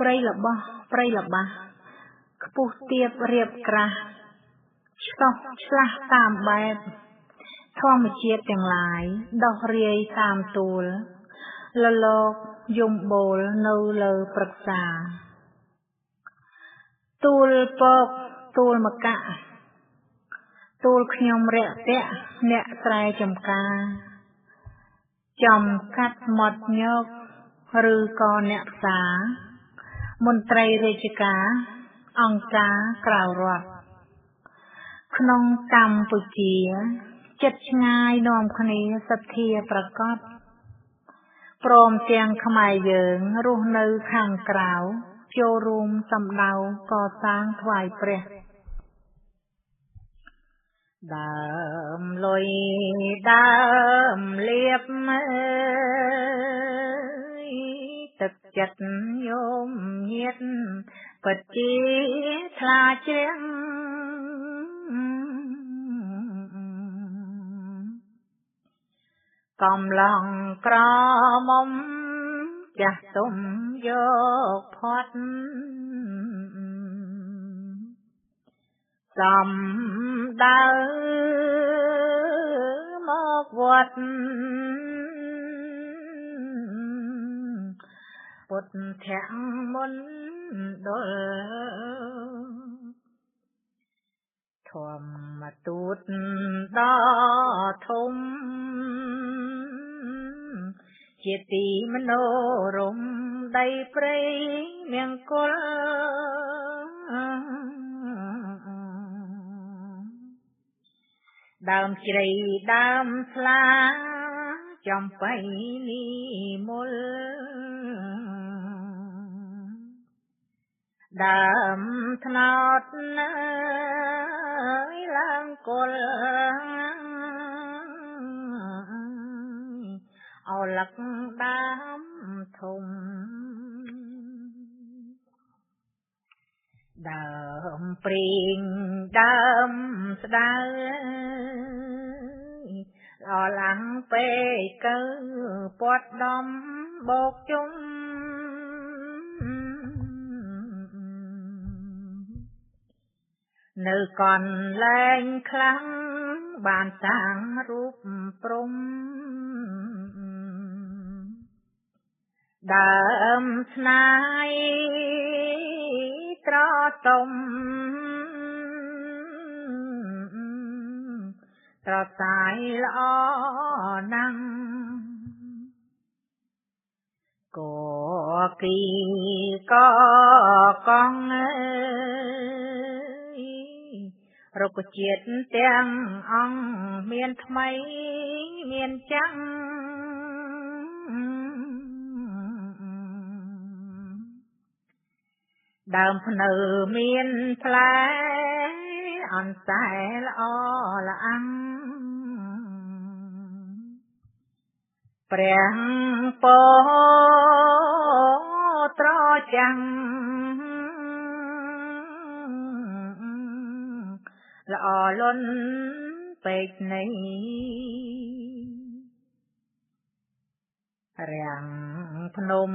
ព្រៃរបស់ព្រៃល្បាស់ខ្ពស់ទាបរៀបក្រាស់ឆ្កោះឆ្លាស់តាមបែបធម្មជាតិទាំងឡាយដោះរាយតាមទួលលលោកយំបូលនៅលើព្រឹក្សាទួលពកទួលមកៈទួលខ្ញុំរាក់ទាក់អ្នកស្រែចំការចំកាត់មាត់ញោកឬក៏អ្នកផ្សារមន្ត្រីរាជការអង្គការក្រៅរដ្ឋក្នុងកម្ពុជាចិត្តឆ្ងាយនាំគ្នាសទ្ធាប្រកបព្រមទាំងខ្មែរយើងរស់នៅខាងក្រៅចូលរួមសម្ដៅកសាងថ្វាយព្រះដើមលុយដើមលៀបទឹកចិត្តញោមញាតពិតជាថ្លាជ្រាំងកំឡងក្រមុំចាស់ទុំយកផាត់សំដៅមកវត្តពុទ្ធៈមណ្ឌលធម្មទូតដ៏ធំជាទីមនោរមដីព្រៃមង្គលដើមជ្រៃដើមស្លាចំបៃនីមូលដើមថ្នោតឡើងគល់អោលឹកដើមធំដើមព្រីងដើមស្ដៅអលាំងពេកកើពាត់ដំបោកជុំនៅកន្លែងខ្លាំងបានសាងរូបព្រំដើមស្នាយត្រតុំត្រសាយល្អណាស់កគីកកងរុក្ខជាតិទាំងអង្គមានថ្មីមានចាំងដើមភ្នៅមានផ្លែអន្សែល្អល្អាំងព្រះពោត្រចាំងល្អលន់ពេកនៃរាំងភ្នំ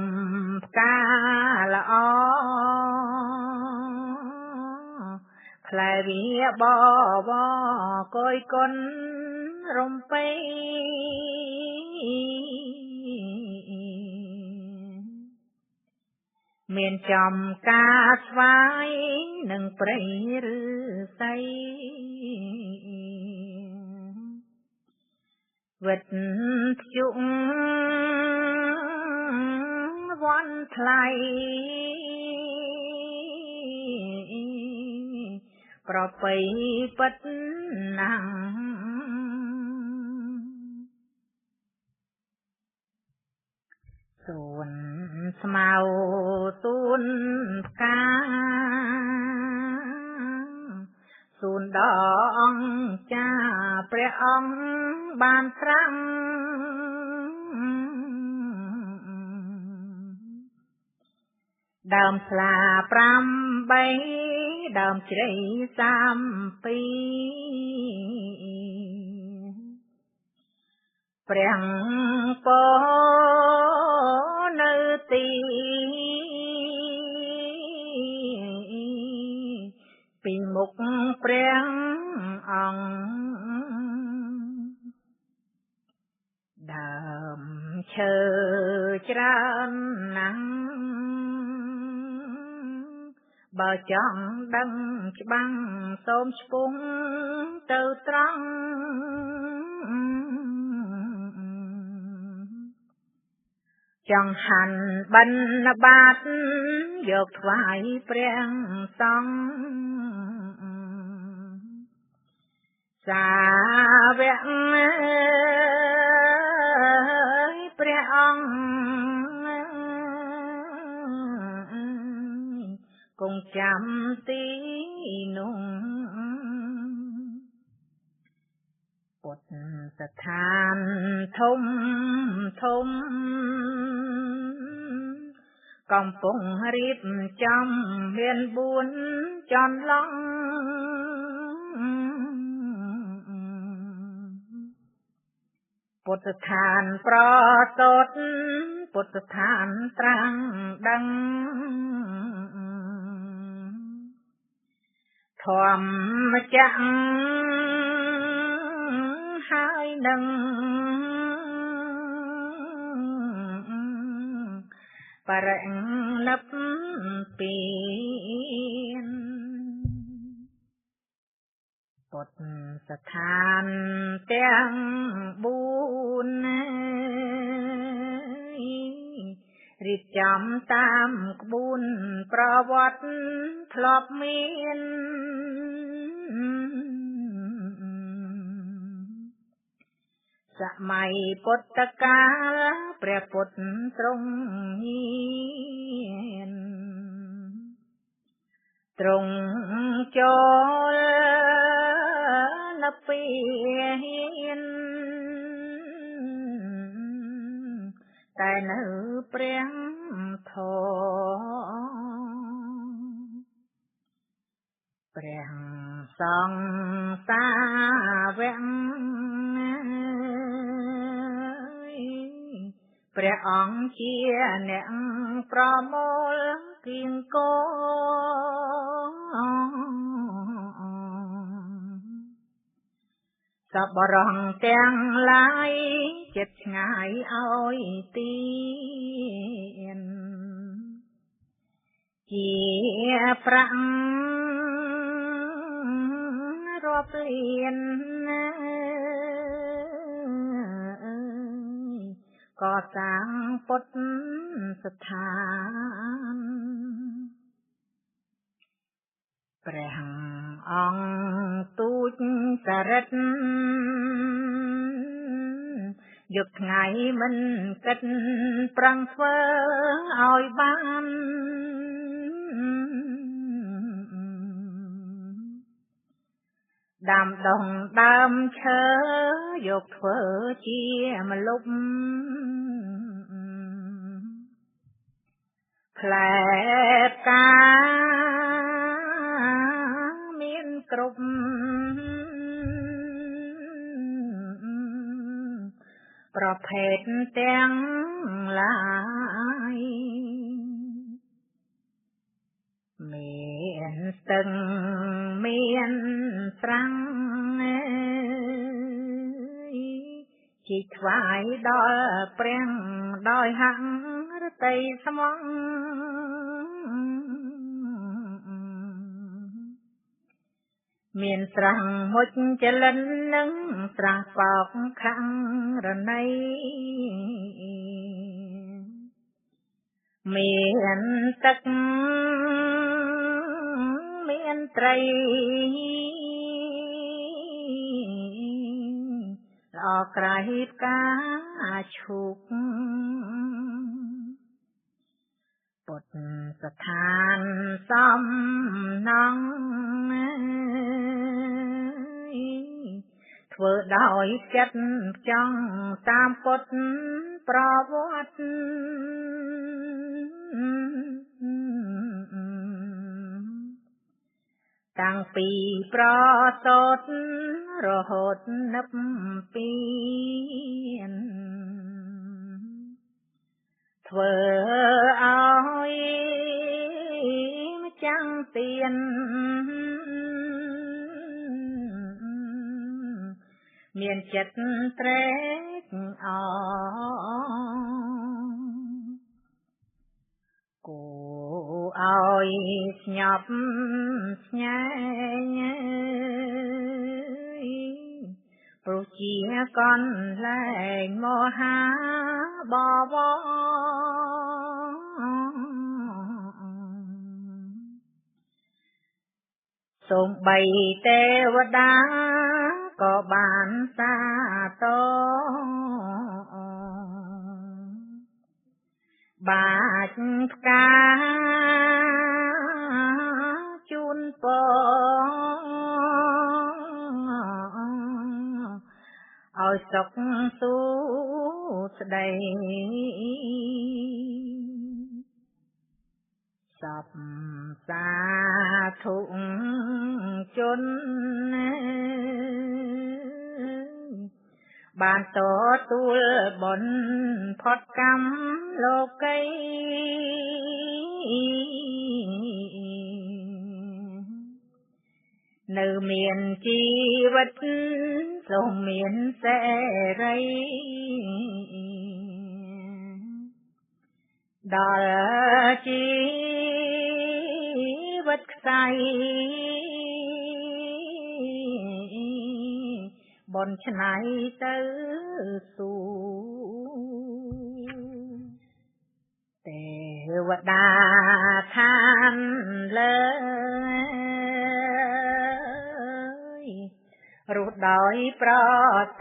ផ្កាល្អផ្លែវាបបកុយគុនរំពេមានចំការស្វាយនិងព្រៃឫស្សីវិតភ្ជុងវ័នថ្លៃប្រពៃពិតណាស់សួនស្មៅសួនផ្កាសួនដងចាព្រះអង្គបានត្រាំដើមស្លា8ដើមជ្រៃ32ព្រះពោនៅទី ព្រះអង្គដើមឈើច្រើនណាស់បើចង់ដឹងច្បាំងសូមឆ្ពង់ទៅត្រង់ចង្ហាន់បិណ្ឌបាតយកថ្វាយព្រះសង្ឃសាវកព្រះអង្គគង់ចាំទីនោះពុទ្ធស្ថានធំធំកំពុងរៀបចំមាន4ចន្លង់ពុទ្ធស្ថានប្រសោតពុទ្ធស្ថានត្រាំងដឹងធម្មចក្រហើយនឹងបរិណិព្វានពុទ្ធស្ថានទាំង4រៀបចំតាមក្បួនប្រវត្តិធ្លាប់មានសម័យពុទ្ធកាលព្រះពុទ្ធទ្រង់មានទ្រង់ចូលនិព្វានតែនៅព្រះធម៌ព្រះសង្ឃសាវកព្រះអង្គជាអ្នកប្រមូលគៀងគរសពរងទាំងឡាយចិត្តឆ្ងាយឲ្យទៀនជាប្រាំងរាប់លានក៏សាងពុទ្ធស្ថានព្រះអង្គទូចសរិទ្ធយកថ្ងៃមិនគិតប្រឹងធ្វើឲ្យបានដាំដុះដើមឈើយកធ្វើជាម្លប់ផ្លែផ្កាមានគ្រប់ប្រភេទទាំងឡាយមានស្ទឹងមានស្រាំងជីថ្វាយដល់ព្រះដោយហង្រតីស្មងមានស្រះមុជចលិននិងស្រះបោកខាងរណីមានទឹកមានត្រីល្អក្រៃផ្កាឈូកពុទ្ធស្ថានសំណង់ធ្វើដោយចិត្តចង់តាមពុទ្ធប្រវត្តិតាំងពីប្រសូតរហូតនិព្វានធ្វើឲ្យម្ចាំងទៀន មានចិត្តត្រេកអរគួរឲ្យស្ញប់ស្ញែងព្រោះជាកន្លែងមហាបវរសូម្បីទេវតាក៏បានសាទរបាចផ្កាជូនពរឲ្យសុខសួស្ដីសពសាធុជនបានទទួលបុណ្យផុតកម្មលោកីនៅមានជីវិតសូមមានសេរីដល់ជីវិតខ្សៃបនឆ្នៃទៅសួគ៌ទេវតាឋានលើរស់ដោយប្រ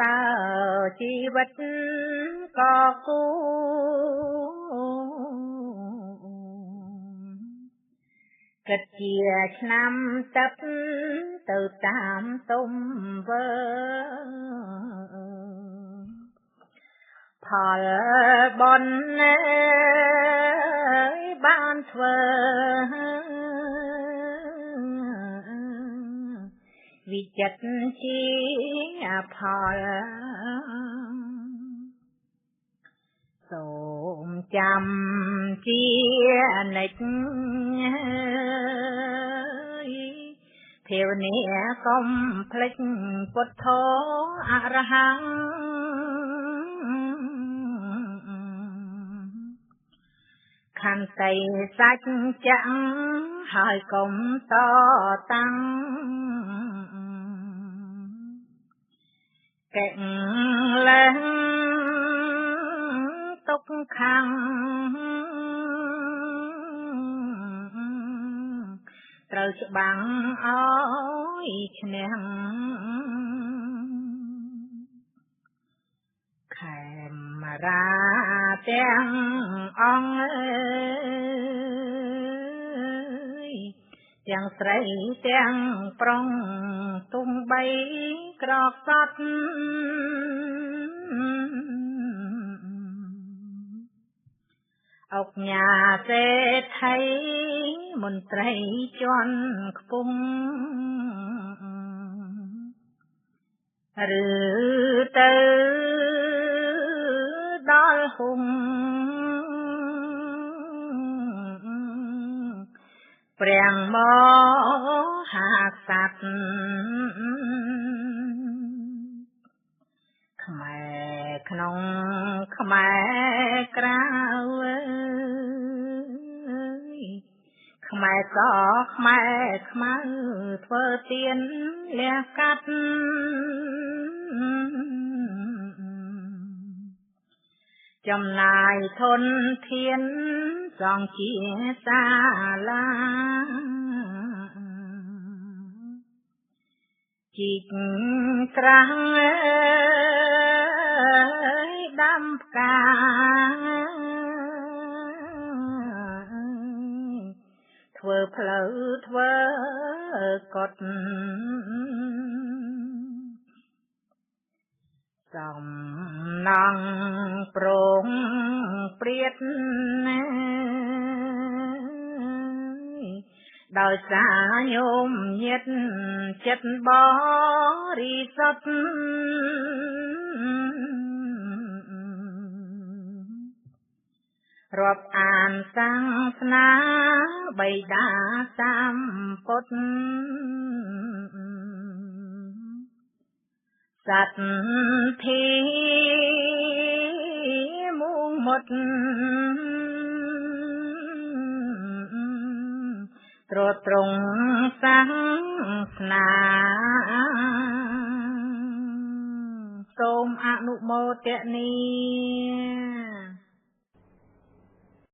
សើរជីវិតក៏គូគិតជាឆ្នាំទឹកទៅតាមទុំវើផលបុណ្យបានធ្វើវិចិត្រជាផលសូមចាំជានិច្ចភាវនាកុំភ្លេចពុទ្ធោអរហង្គខន្តីសច្ចៈហើយកុំតតាំងកេលែងទុកខាងត្រូវច្បាំងឲ្យឈ្នះខេមរាទាំងអង្គទាំងស្រីទាំងប្រុងទំបីក្រកត់អុកញ៉ាសេដ្ឋីមន្ត្រីជាន់ខ្ពស់ឬទៅដល់ហុំព្រះមហាក្សត្រខ្មែរក្នុងខ្មែរក្រៅខ្មែរសខ្មែរខ្មៅធ្វើទៀនលះកាត់ចំណាយធនធានសង់ជាសាលាជីកក្រាំងដាំផ្កាធ្វើផ្លូវធ្វើកុដិសំណង់ប្រងព្រាតដោយសារញោមញាតចិត្តបរិសុទ្ធរាប់អានសាសនាបិតាសម្ពុទ្ធ សត្វធីមួងមុតត្រត្រង់សាសនាសូមអនុមោទនា